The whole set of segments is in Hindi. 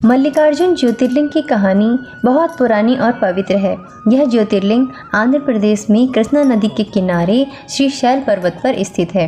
मल्लिकार्जुन ज्योतिर्लिंग की कहानी बहुत पुरानी और पवित्र है। यह ज्योतिर्लिंग आंध्र प्रदेश में कृष्णा नदी के किनारे श्रीशैल पर्वत पर स्थित है।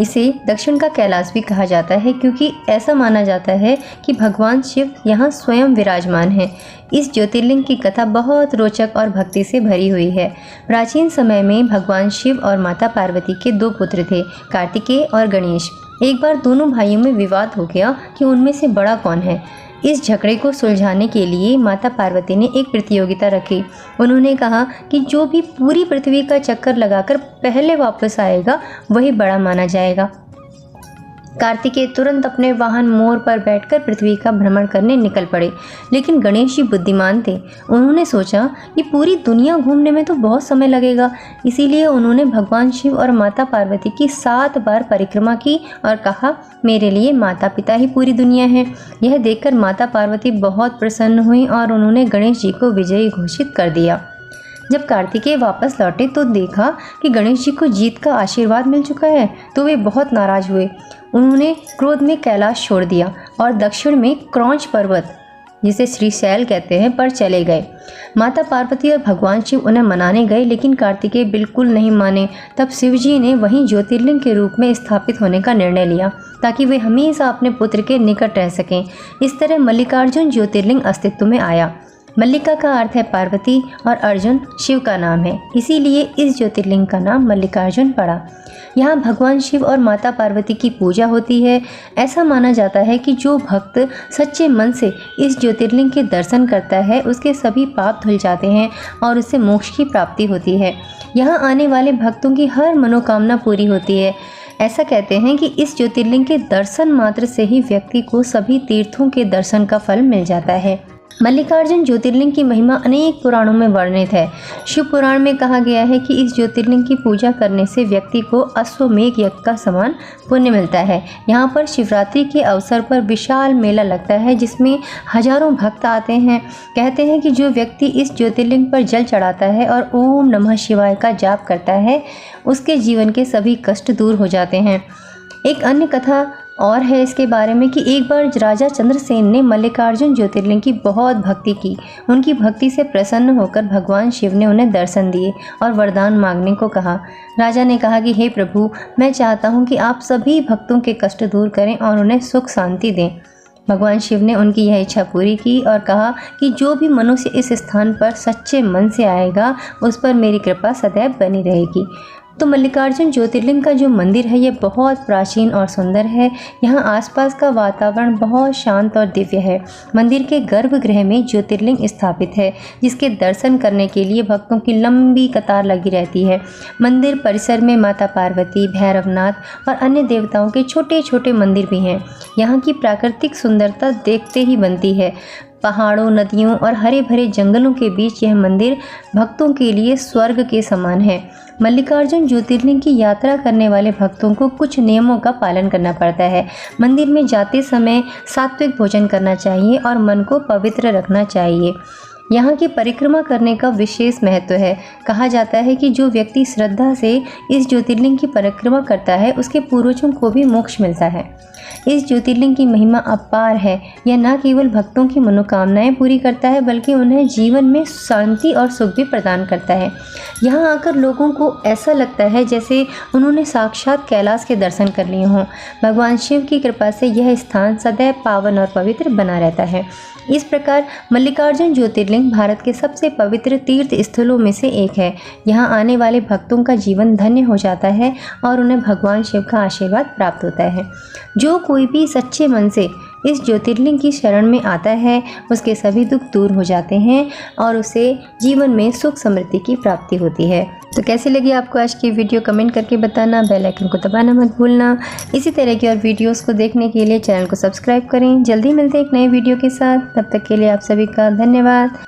इसे दक्षिण का कैलाश भी कहा जाता है क्योंकि ऐसा माना जाता है कि भगवान शिव यहाँ स्वयं विराजमान है। इस ज्योतिर्लिंग की कथा बहुत रोचक और भक्ति से भरी हुई है। प्राचीन समय में भगवान शिव और माता पार्वती के दो पुत्र थे, कार्तिकेय और गणेश। एक बार दोनों भाइयों में विवाद हो गया कि उनमें से बड़ा कौन है। इस झगड़े को सुलझाने के लिए माता पार्वती ने एक प्रतियोगिता रखी। उन्होंने कहा कि जो भी पूरी पृथ्वी का चक्कर लगाकर पहले वापस आएगा वही बड़ा माना जाएगा। कार्तिकेय तुरंत अपने वाहन मोर पर बैठकर पृथ्वी का भ्रमण करने निकल पड़े, लेकिन गणेश जी बुद्धिमान थे। उन्होंने सोचा कि पूरी दुनिया घूमने में तो बहुत समय लगेगा, इसीलिए उन्होंने भगवान शिव और माता पार्वती की 7 बार परिक्रमा की और कहा, मेरे लिए माता पिता ही पूरी दुनिया है। यह देखकर माता पार्वती बहुत प्रसन्न हुई और उन्होंने गणेश जी को विजयी घोषित कर दिया। जब कार्तिकेय वापस लौटे तो देखा कि गणेश जी को जीत का आशीर्वाद मिल चुका है, तो वे बहुत नाराज हुए। उन्होंने क्रोध में कैलाश छोड़ दिया और दक्षिण में क्रौंच पर्वत, जिसे श्रीशैल कहते हैं, पर चले गए। माता पार्वती और भगवान शिव उन्हें मनाने गए, लेकिन कार्तिकेय बिल्कुल नहीं माने। तब शिव जी ने वहीं ज्योतिर्लिंग के रूप में स्थापित होने का निर्णय लिया ताकि वे हमेशा अपने पुत्र के निकट रह सकें। इस तरह मल्लिकार्जुन ज्योतिर्लिंग अस्तित्व में आया। मल्लिका का अर्थ है पार्वती और अर्जुन शिव का नाम है, इसीलिए इस ज्योतिर्लिंग का नाम मल्लिकार्जुन पड़ा। यहाँ भगवान शिव और माता पार्वती की पूजा होती है। ऐसा माना जाता है कि जो भक्त सच्चे मन से इस ज्योतिर्लिंग के दर्शन करता है उसके सभी पाप धुल जाते हैं और उससे मोक्ष की प्राप्ति होती है। यहाँ आने वाले भक्तों की हर मनोकामना पूरी होती है। ऐसा कहते हैं कि इस ज्योतिर्लिंग के दर्शन मात्र से ही व्यक्ति को सभी तीर्थों के दर्शन का फल मिल जाता है। मल्लिकार्जुन ज्योतिर्लिंग की महिमा अनेक पुराणों में वर्णित है। शिव पुराण में कहा गया है कि इस ज्योतिर्लिंग की पूजा करने से व्यक्ति को अश्वमेध यज्ञ का समान पुण्य मिलता है। यहाँ पर शिवरात्रि के अवसर पर विशाल मेला लगता है जिसमें हजारों भक्त आते हैं। कहते हैं कि जो व्यक्ति इस ज्योतिर्लिंग पर जल चढ़ाता है और ओम नमः शिवाय का जाप करता है उसके जीवन के सभी कष्ट दूर हो जाते हैं। एक अन्य कथा और है इसके बारे में कि एक बार राजा चंद्रसेन ने मल्लिकार्जुन ज्योतिर्लिंग की बहुत भक्ति की। उनकी भक्ति से प्रसन्न होकर भगवान शिव ने उन्हें दर्शन दिए और वरदान मांगने को कहा। राजा ने कहा कि हे प्रभु, मैं चाहता हूँ कि आप सभी भक्तों के कष्ट दूर करें और उन्हें सुख शांति दें। भगवान शिव ने उनकी यह इच्छा पूरी की और कहा कि जो भी मनुष्य इस स्थान पर सच्चे मन से आएगा उस पर मेरी कृपा सदैव बनी रहेगी। तो मल्लिकार्जुन ज्योतिर्लिंग का जो मंदिर है ये बहुत प्राचीन और सुंदर है। यहाँ आसपास का वातावरण बहुत शांत और दिव्य है। मंदिर के गर्भगृह में ज्योतिर्लिंग स्थापित है जिसके दर्शन करने के लिए भक्तों की लंबी कतार लगी रहती है। मंदिर परिसर में माता पार्वती, भैरवनाथ और अन्य देवताओं के छोटे छोटे मंदिर भी हैं। यहाँ की प्राकृतिक सुंदरता देखते ही बनती है। पहाड़ों, नदियों और हरे भरे जंगलों के बीच यह मंदिर भक्तों के लिए स्वर्ग के समान है। मल्लिकार्जुन ज्योतिर्लिंग की यात्रा करने वाले भक्तों को कुछ नियमों का पालन करना पड़ता है। मंदिर में जाते समय सात्विक भोजन करना चाहिए और मन को पवित्र रखना चाहिए। यहाँ की परिक्रमा करने का विशेष महत्व है। कहा जाता है कि जो व्यक्ति श्रद्धा से इस ज्योतिर्लिंग की परिक्रमा करता है उसके पूर्वजों को भी मोक्ष मिलता है। इस ज्योतिर्लिंग की महिमा अपार है। यह न केवल भक्तों की मनोकामनाएं पूरी करता है बल्कि उन्हें जीवन में शांति और सुख भी प्रदान करता है। यहाँ आकर लोगों को ऐसा लगता है जैसे उन्होंने साक्षात कैलाश के दर्शन कर लिए हों। भगवान शिव की कृपा से यह स्थान सदैव पावन और पवित्र बना रहता है। इस प्रकार मल्लिकार्जुन ज्योतिर्लिंग भारत के सबसे पवित्र तीर्थ स्थलों में से एक है। यहाँ आने वाले भक्तों का जीवन धन्य हो जाता है और उन्हें भगवान शिव का आशीर्वाद प्राप्त होता है। जो कोई भी सच्चे मन से इस ज्योतिर्लिंग की शरण में आता है उसके सभी दुख दूर हो जाते हैं और उसे जीवन में सुख समृद्धि की प्राप्ति होती है। तो कैसी लगी आपको आज की वीडियो कमेंट करके बताना, बेल आइकन को दबाना मत भूलना। इसी तरह की और वीडियोस को देखने के लिए चैनल को सब्सक्राइब करें। जल्दी मिलते हैं एक नए वीडियो के साथ, तब तक के लिए आप सभी का धन्यवाद।